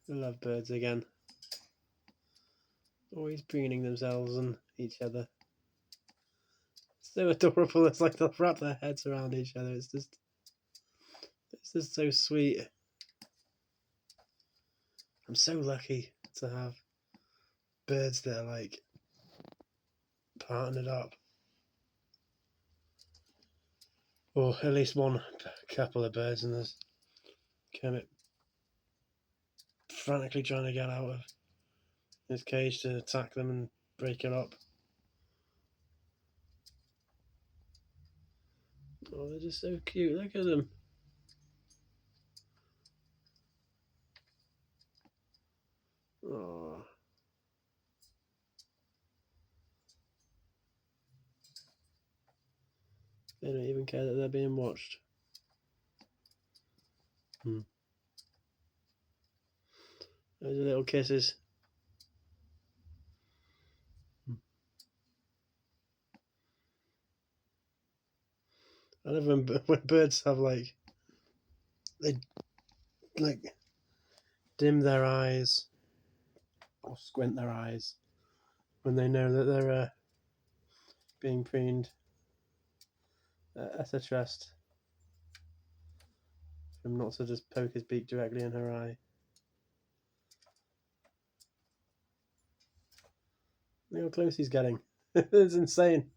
I love birds again. Always preening themselves and each other. So adorable. It's like they'll wrap their heads around each other. It's just so sweet. I'm so lucky to have birds that are like partnered up, or at least one couple of birds, and there's Kermit frantically trying to get out of his cage to attack them and break it up. Oh, they're just so cute. Look at them. Oh. They don't even care that they're being watched. Those are little kisses. I love when birds have they dim their eyes or squint their eyes when they know that they're being preened at a trust, for him not to just poke his beak directly in her eye. Look how close he's getting. It's insane.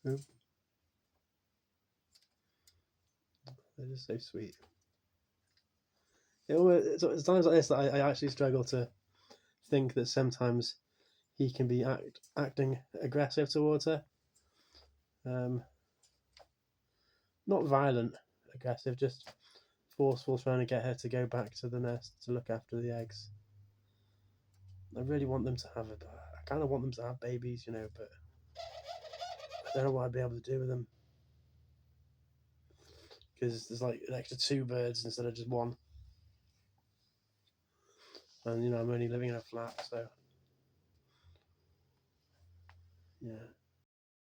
Oop. They're just so sweet. It's times like this that I actually struggle to think that sometimes he can be acting aggressive towards her. Not violent aggressive, just forceful, trying to get her to go back to the nest to look after the eggs. I really want them to have I kind of want them to have babies, you know, but I don't know what I'd be able to do with them, because there's like an extra 2 birds instead of just 1, and I'm only living in a flat, so yeah.